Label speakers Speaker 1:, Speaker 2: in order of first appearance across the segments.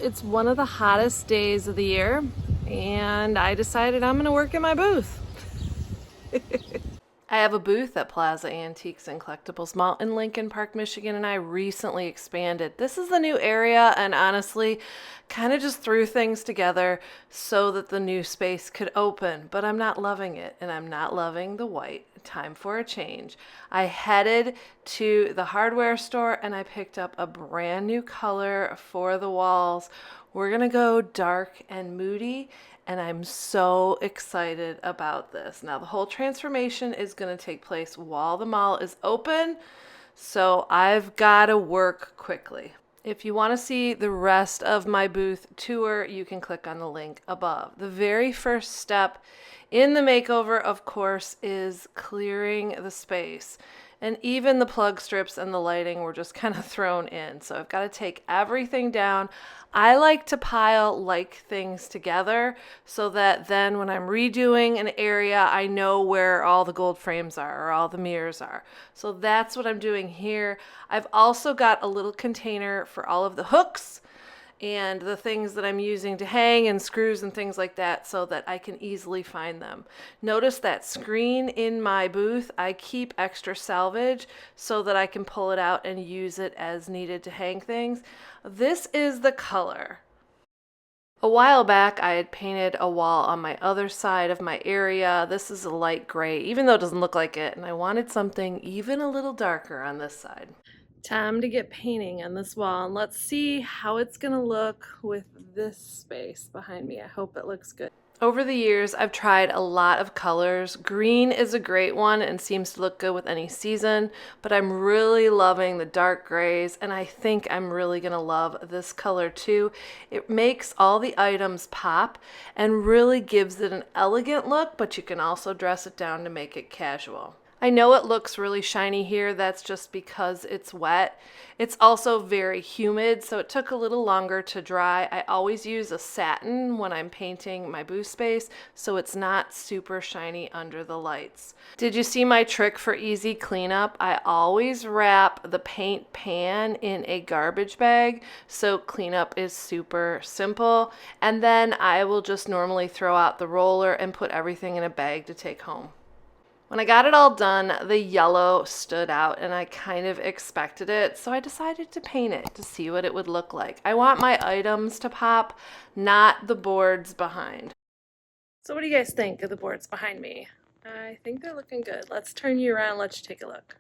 Speaker 1: It's one of the hottest days of the year, and I decided I'm gonna work in my booth. I have a booth at Plaza Antiques and Collectibles Mall in Lincoln Park, Michigan, and I recently expanded. This is the new area, and honestly, kind of just threw things together so that the new space could open, but I'm not loving it, and I'm not loving the white. Time for a change. I headed to the hardware store and I picked up a brand new color for the walls. We're gonna go dark and moody, and I'm so excited about this. Now, the whole transformation is going to take place while the mall is open, so I've got to work quickly. If you want to see the rest of my booth tour, you can click on the link above. The very first step in the makeover, of course, is clearing the space. And even the plug strips and the lighting were just kind of thrown in. So I've got to take everything down. I like to pile like things together so that then when I'm redoing an area, I know where all the gold frames are or all the mirrors are. So that's what I'm doing here. I've also got a little container for all of the hooks and the things that I'm using to hang and screws and things like that so that I can easily find them. Notice that screen in my booth, I keep extra salvage so that I can pull it out and use it as needed to hang things. This is the color. A while back, I had painted a wall on my other side of my area. This is a light gray, even though it doesn't look like it, and I wanted something even a little darker on this side. Time to get painting on this wall, and let's see how it's gonna look with this space behind me. I hope it looks good. Over the years, I've tried a lot of colors. Green is a great one and seems to look good with any season, but I'm really loving the dark grays, and I think I'm really gonna love this color too. It makes all the items pop and really gives it an elegant look, but you can also dress it down to make it casual. I know it looks really shiny here. That's just because it's wet. It's also very humid, so it took a little longer to dry. I always use a satin when I'm painting my booth space, so it's not super shiny under the lights. Did you see my trick for easy cleanup? I always wrap the paint pan in a garbage bag, so cleanup is super simple. And then I will just normally throw out the roller and put everything in a bag to take home. When I got it all done, the yellow stood out and I kind of expected it, so I decided to paint it to see what it would look like. I want my items to pop, not the boards behind. So what do you guys think of the boards behind me? I think they're looking good. Let's turn you around, let's take a look.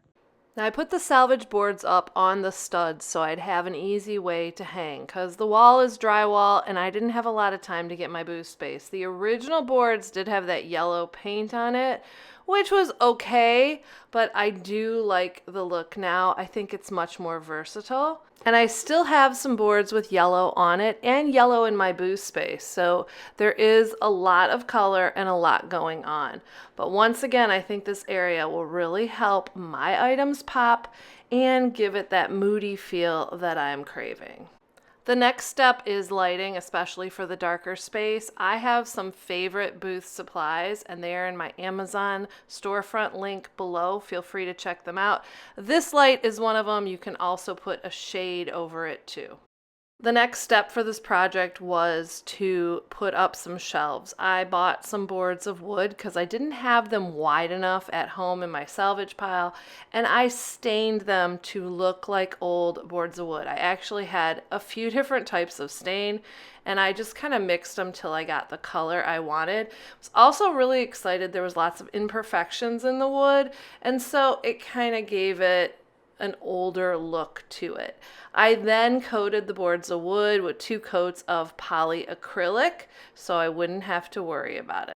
Speaker 1: Now I put the salvage boards up on the studs so I'd have an easy way to hang because the wall is drywall and I didn't have a lot of time to get my booth space. The original boards did have that yellow paint on it, which was okay, but I do like the look now. I think it's much more versatile. And I still have some boards with yellow on it and yellow in my booth space. So there is a lot of color and a lot going on. But once again, I think this area will really help my items pop and give it that moody feel that I'm craving. The next step is lighting, especially for the darker space. I have some favorite booth supplies and they are in my Amazon storefront link below. Feel free to check them out. This light is one of them. You can also put a shade over it too. The next step for this project was to put up some shelves. I bought some boards of wood because I didn't have them wide enough at home in my salvage pile, and I stained them to look like old boards of wood. I actually had a few different types of stain, and I just kind of mixed them till I got the color I wanted. I was also really excited. There was lots of imperfections in the wood, and so it kind of gave it an older look to it. I then coated the boards of wood with 2 coats of polyacrylic so I wouldn't have to worry about it.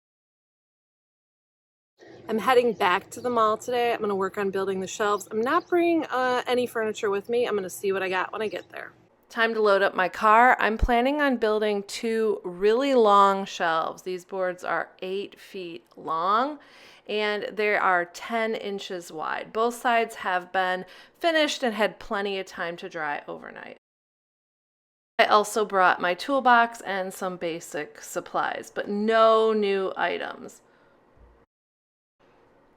Speaker 1: I'm heading back to the mall today. I'm going to work on building the shelves. I'm not bringing any furniture with me. I'm going to see what I got when I get there. Time to load up my car. I'm planning on building 2 really long shelves. These boards are 8 feet long and they are 10 inches wide. Both sides have been finished and had plenty of time to dry overnight. I also brought my toolbox and some basic supplies, but no new items.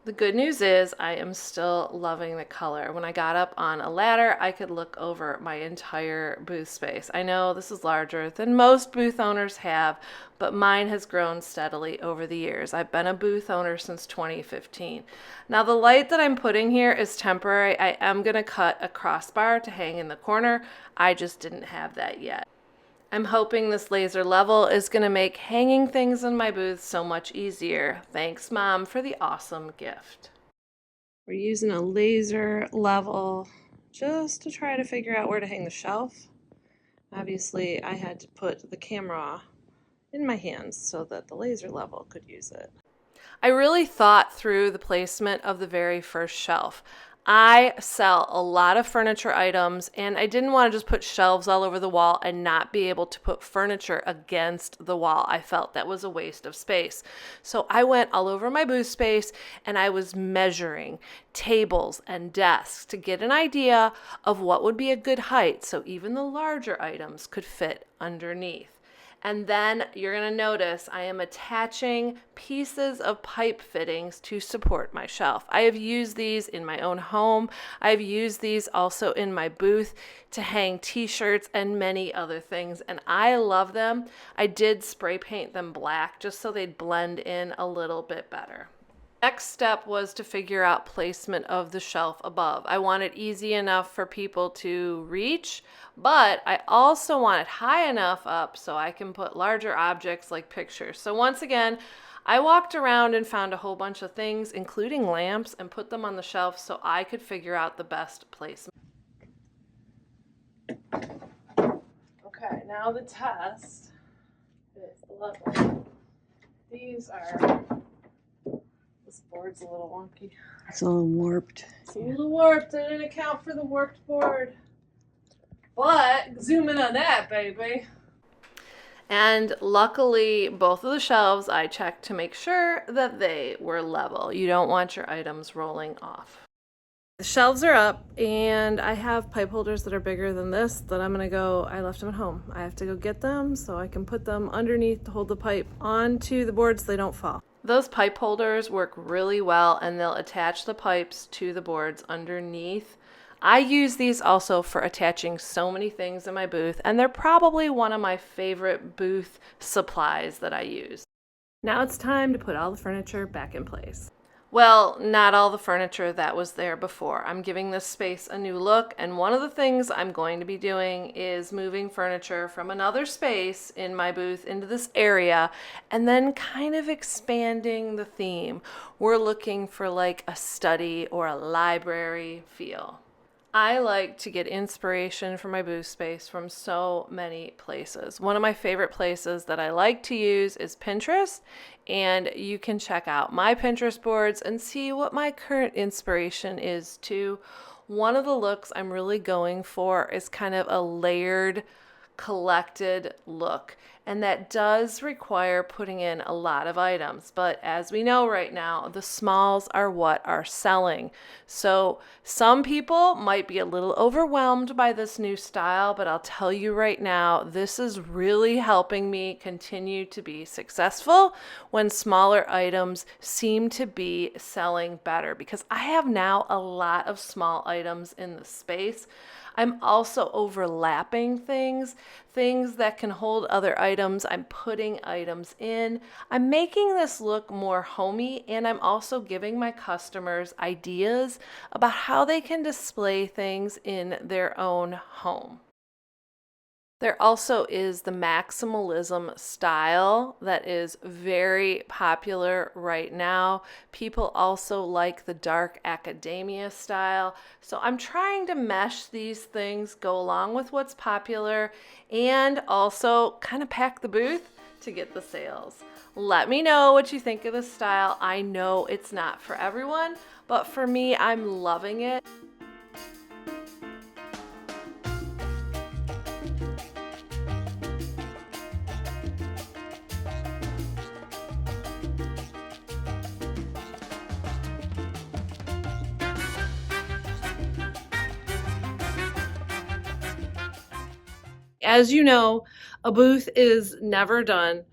Speaker 1: The good news is I am still loving the color. When I got up on a ladder, I could look over my entire booth space. I know this is larger than most booth owners have, but mine has grown steadily over the years. I've been a booth owner since 2015. Now the light that I'm putting here is temporary. I am going to cut a crossbar to hang in the corner. I just didn't have that yet. I'm hoping this laser level is going to make hanging things in my booth so much easier. Thanks, Mom, for the awesome gift. We're using a laser level just to try to figure out where to hang the shelf. Obviously, I had to put the camera in my hands so that the laser level could use it. I really thought through the placement of the very first shelf. I sell a lot of furniture items, and I didn't want to just put shelves all over the wall and not be able to put furniture against the wall. I felt that was a waste of space. So I went all over my booth space and I was measuring tables and desks to get an idea of what would be a good height so even the larger items could fit underneath. And then you're going to notice I am attaching pieces of pipe fittings to support my shelf. I have used these in my own home. I've used these also in my booth to hang t-shirts and many other things, and I love them. I did spray paint them black just so they'd blend in a little bit better. Next step was to figure out placement of the shelf above. I want it easy enough for people to reach, but I also want it high enough up so I can put larger objects like pictures. So once again, I walked around and found a whole bunch of things, including lamps, and put them on the shelf so I could figure out the best placement. Okay, now the test is the level. These are... This board's a little wonky.
Speaker 2: It's a little warped.
Speaker 1: It's a little warped. I didn't account for the warped board. But zoom in on that, baby. And luckily, both of the shelves I checked to make sure that they were level. You don't want your items rolling off. The shelves are up, and I have pipe holders that are bigger than this that I'm gonna go, I left them at home. I have to go get them so I can put them underneath to hold the pipe onto the board so they don't fall. Those pipe holders work really well, and they'll attach the pipes to the boards underneath. I use these also for attaching so many things in my booth, and they're probably one of my favorite booth supplies that I use. Now it's time to put all the furniture back in place. Well, not all the furniture that was there before. I'm giving this space a new look, and one of the things I'm going to be doing is moving furniture from another space in my booth into this area and then kind of expanding the theme. We're looking for like a study or a library feel. I like to get inspiration for my booth space from so many places. One of my favorite places that I like to use is Pinterest, and you can check out my Pinterest boards and see what my current inspiration is too. One of the looks I'm really going for is kind of a layered, collected look, and that does require putting in a lot of items, but as we know right now, the smalls are what are selling. So some people might be a little overwhelmed by this new style, but I'll tell you right now, this is really helping me continue to be successful when smaller items seem to be selling better, because I have now a lot of small items in the space. I'm also overlapping things that can hold other items. I'm putting items in. I'm making this look more homey, and I'm also giving my customers ideas about how they can display things in their own home. There also is the maximalism style that is very popular right now. People also like the dark academia style. So I'm trying to mesh these things, go along with what's popular, and also kind of pack the booth to get the sales. Let me know what you think of this style. I know it's not for everyone, but for me, I'm loving it. As you know, a booth is never done,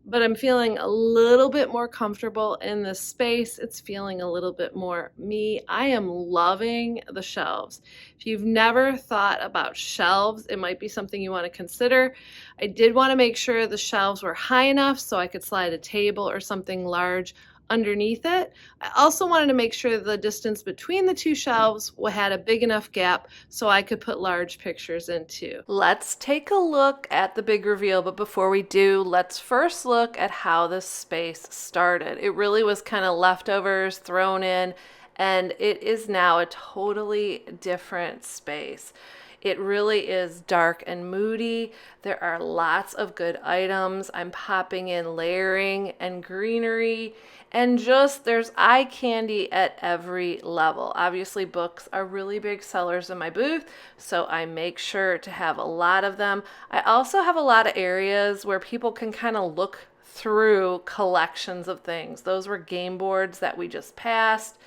Speaker 1: but I'm feeling a little bit more comfortable in this space. It's feeling a little bit more me. I am loving the shelves. If you've never thought about shelves, it might be something you want to consider. I did want to make sure the shelves were high enough so I could slide a table or something large underneath it. I also wanted to make sure the distance between the two shelves had a big enough gap so I could put large pictures in too. Let's take a look at the big reveal, but before we do, let's first look at how this space started. It really was kind of leftovers thrown in, and it is now a totally different space. It really is dark and moody. There are lots of good items. I'm popping in layering and greenery, and just there's eye candy at every level. Obviously, books are really big sellers in my booth, so I make sure to have a lot of them. I also have a lot of areas where people can kind of look through collections of things. Those were game boards that we just passed.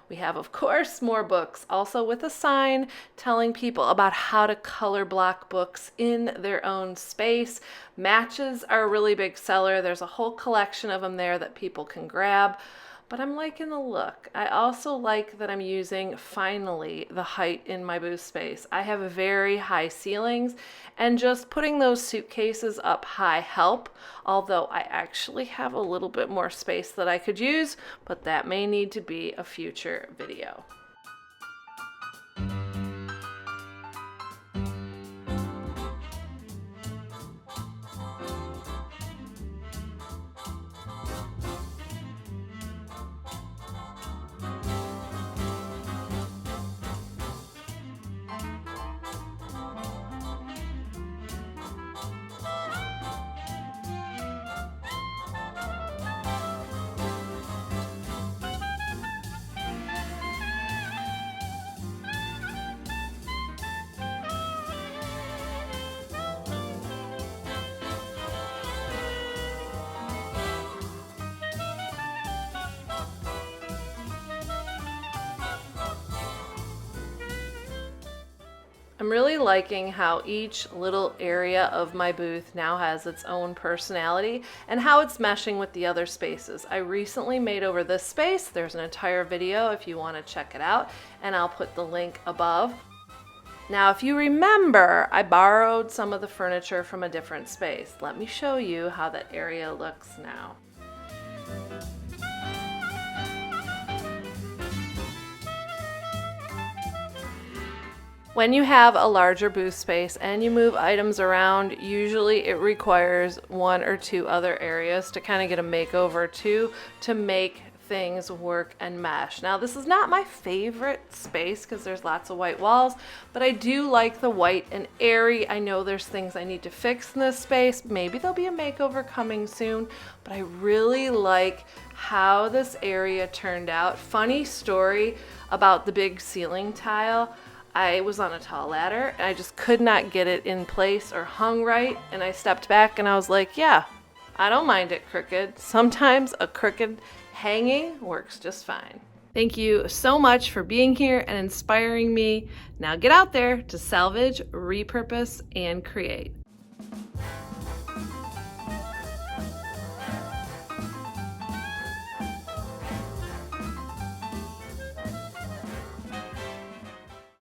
Speaker 1: We have, of course, more books, also with a sign telling people about how to color block books in their own space. Matches are a really big seller. There's a whole collection of them there that people can grab. But I'm liking the look. I also like that I'm using, finally, the height in my booth space. I have very high ceilings, and just putting those suitcases up high help, although I actually have a little bit more space that I could use, but that may need to be a future video. I'm really liking how each little area of my booth now has its own personality and how it's meshing with the other spaces. I recently made over this space. There's an entire video if you want to check it out, and I'll put the link above. Now, if you remember, I borrowed some of the furniture from a different space. Let me show you how that area looks now. When you have a larger booth space and you move items around, usually it requires one or two other areas to kind of get a makeover to make things work and mesh. Now, this is not my favorite space because there's lots of white walls, but I do like the white and airy. I know there's things I need to fix in this space. Maybe there'll be a makeover coming soon, but I really like how this area turned out. Funny story about the big ceiling tile. I was on a tall ladder and I just could not get it in place or hung right, and I stepped back and I was like, yeah, I don't mind it crooked. Sometimes a crooked hanging works just fine. Thank you so much for being here and inspiring me. Now get out there to salvage, repurpose, and create.